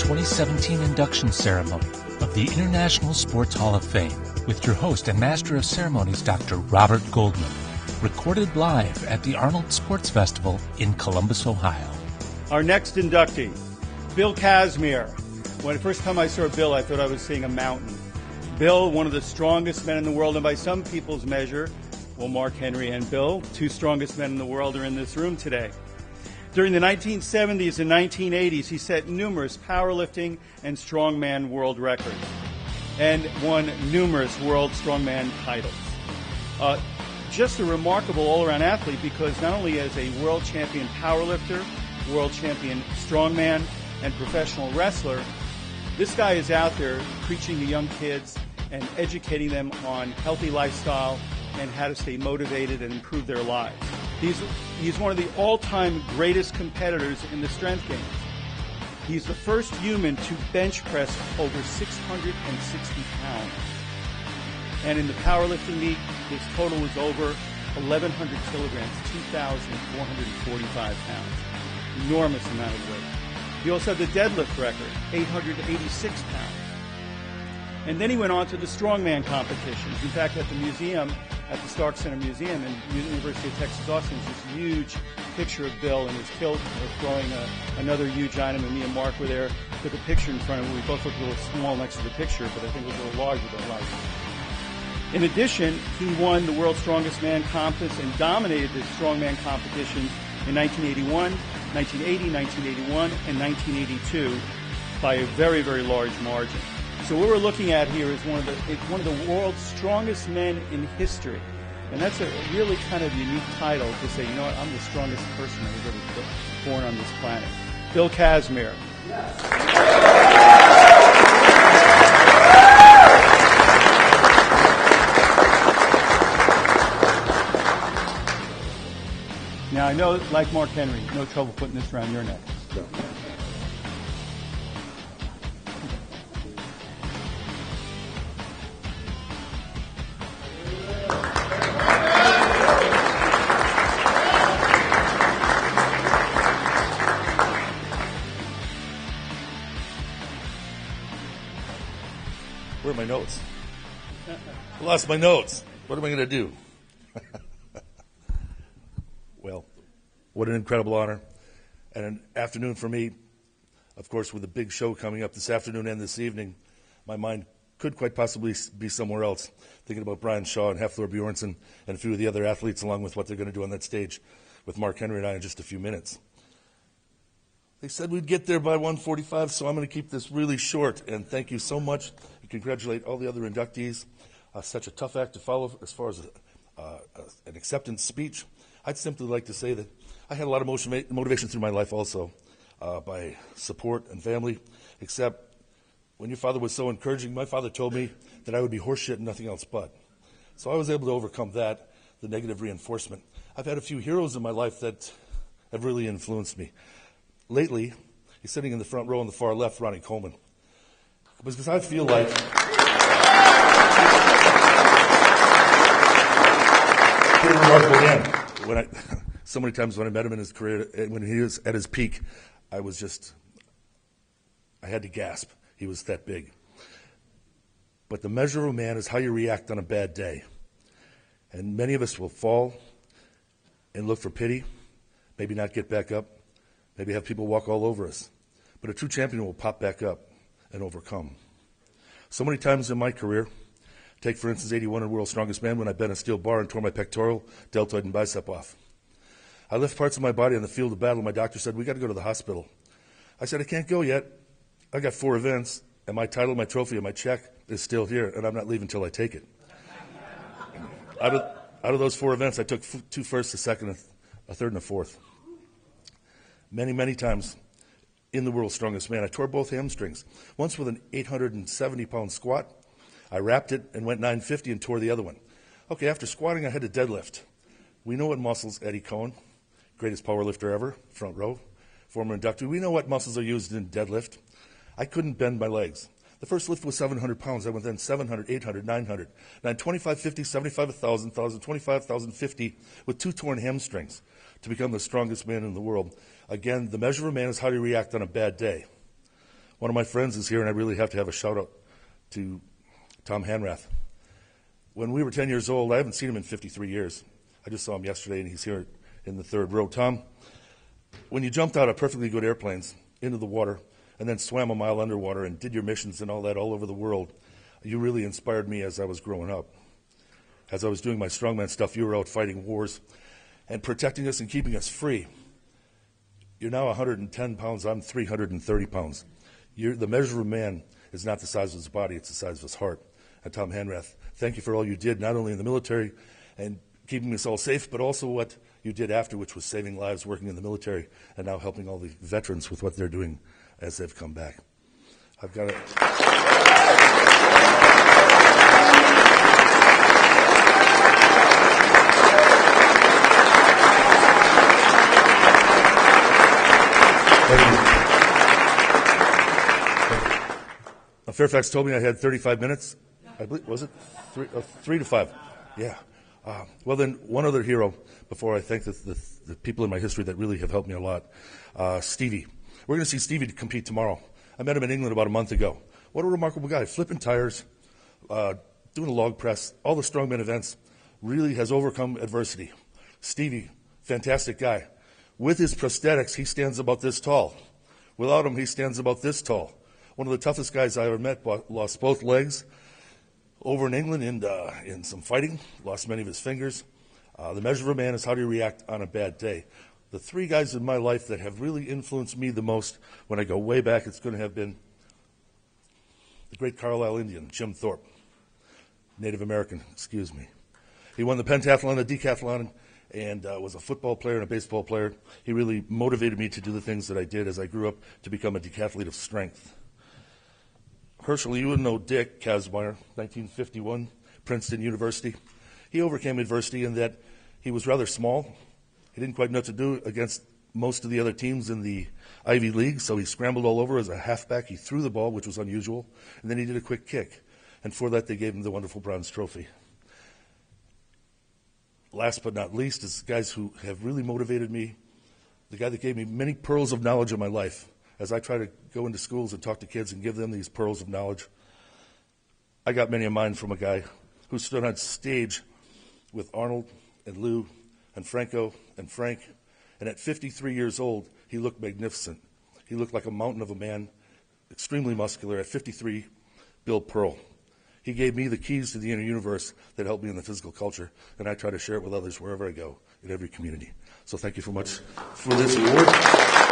2017 induction ceremony of the International Sports Hall of Fame with your host and Master of Ceremonies, Dr. Robert Goldman. Recorded live at the Arnold Sports Festival in Columbus, Ohio. Our next inductee, Bill Kazmaier. When the first time I saw Bill, I thought I was seeing a mountain. Bill, one of the strongest men in the world, and by some people's measure, well, Mark Henry and Bill, two strongest men in the world, are in this room today. During the 1970s and 1980s, he set numerous powerlifting and strongman world records and won numerous world strongman titles. Just a remarkable all-around athlete because not only as a world champion powerlifter, world champion strongman, and professional wrestler, this guy is out there preaching to young kids and educating them on healthy lifestyle and how to stay motivated and improve their lives. He's one of the all-time greatest competitors in the strength games. He's the first human to bench press over 660 pounds. And in the powerlifting meet, his total was over 1,100 kilograms, 2,445 pounds. Enormous amount of weight. He also had the deadlift record, 886 pounds. And then he went on to the strongman competitions. In fact, at the museum, at the Stark Center Museum in the University of Texas Austin, is this huge picture of Bill in his kilt throwing another huge item, and me and Mark were there, took a picture in front of him. We both looked a little small next to the picture, but I think it was a little larger than life. In addition, he won the World's Strongest Man contest and dominated the strongman competitions in 1981, 1980, 1981, and 1982 by a very, very large margin. So what we're looking at here is one of the world's strongest men in history. And that's a really kind of unique title to say, you know what, I'm the strongest person that was ever born on this planet. Bill Kazmaier. Yes. Now, I know, like Mark Henry, no trouble putting this around your neck. No. Where are my notes? I lost my notes. What am I going to do? Well, what an incredible honor and an afternoon for me. Of course, with a big show coming up this afternoon and this evening, my mind could quite possibly be somewhere else, thinking about Brian Shaw and Hafthor Bjornsson and a few of the other athletes, along with what they're going to do on that stage with Mark Henry and I in just a few minutes. They said we'd get there by 1:45, so I'm going to keep this really short. And thank you so much. And congratulate all the other inductees. Such a tough act to follow as far as an acceptance speech. I'd simply like to say that I had a lot of motivation through my life also by support and family, except when your father was so encouraging, my father told me that I would be horseshit and nothing else but. So I was able to overcome that, the negative reinforcement. I've had a few heroes in my life that have really influenced me. Lately, he's sitting in the front row on the far left, Ronnie Coleman. Because I feel like pretty remarkable man. So many times when I met him in his career, when he was at his peak, I had to gasp. He was that big. But the measure of a man is how you react on a bad day. And many of us will fall and look for pity, maybe not get back up, maybe have people walk all over us. But a true champion will pop back up and overcome. So many times in my career, take for instance 81 in World's Strongest Man when I bent a steel bar and tore my pectoral, deltoid, and bicep off. I left parts of my body on the field of battle. My doctor said, we got to go to the hospital. I said, I can't go yet. I got 4 events, and my title, my trophy, and my check is still here, and I'm not leaving until I take it. Out of those 4 events, I took 2 firsts, a second, a third, and a fourth. Many, many times in the World's Strongest Man, I tore both hamstrings. Once with an 870-pound squat. I wrapped it and went 950 and tore the other one. Okay, after squatting, I had to deadlift. We know what muscles, Eddie Cohen, greatest power lifter ever, front row, former inductee. We know what muscles are used in deadlift. I couldn't bend my legs. The first lift was 700 pounds. I went then 700, 800, 900. 925, 50, 75, 1,000, 1,000, 25,000, 50 with 2 torn hamstrings to become the strongest man in the world. Again, the measure of a man is how do you react on a bad day. One of my friends is here, and I really have to have a shout-out to Tom Hanrath. When we were 10 years old, I haven't seen him in 53 years. I just saw him yesterday, and he's here in the third row. Tom, when you jumped out of perfectly good airplanes into the water and then swam a mile underwater and did your missions and all that all over the world, you really inspired me as I was growing up. As I was doing my strongman stuff, you were out fighting wars and protecting us and keeping us free. You're now 110 pounds. I'm 330 pounds. The measure of a man is not the size of his body, it's the size of his heart. And Tom Hanrath, thank you for all you did, not only in the military and keeping us all safe, but also what you did after, which was saving lives, working in the military, and now helping all the veterans with what they're doing as they've come back. I've got Fairfax told me I had 35 minutes. I believe, was it 3 to 5? Yeah. Well, then, one other hero before I thank the people in my history that really have helped me a lot. Stevie. We're going to see Stevie compete tomorrow. I met him in England about a month ago. What a remarkable guy. Flipping tires, doing a log press, all the strongman events, really has overcome adversity. Stevie, fantastic guy. With his prosthetics, he stands about this tall. Without him, he stands about this tall. One of the toughest guys I ever met, lost both legs over in England in some fighting, lost many of his fingers. The measure of a man is how do you react on a bad day. The three guys in my life that have really influenced me the most, when I go way back, it's going to have been the great Carlisle Indian, Jim Thorpe, Native American, excuse me. He won the pentathlon, the decathlon, and was a football player and a baseball player. He really motivated me to do the things that I did as I grew up to become a decathlete of strength. Herschel, you would know Dick Kazmaier, 1951, Princeton University. He overcame adversity in that he was rather small. He didn't quite know what to do against most of the other teams in the Ivy League, so he scrambled all over as a halfback. He threw the ball, which was unusual, and then he did a quick kick. And for that, they gave him the wonderful bronze trophy. Last but not least is guys who have really motivated me, the guy that gave me many pearls of knowledge in my life. As I try to go into schools and talk to kids and give them these pearls of knowledge, I got many of mine from a guy who stood on stage with Arnold and Lou and Franco and Frank, and at 53 years old, he looked magnificent. He looked like a mountain of a man, extremely muscular. At 53, Bill Pearl. He gave me the keys to the inner universe that helped me in the physical culture, and I try to share it with others wherever I go, in every community. So thank you so much for this award.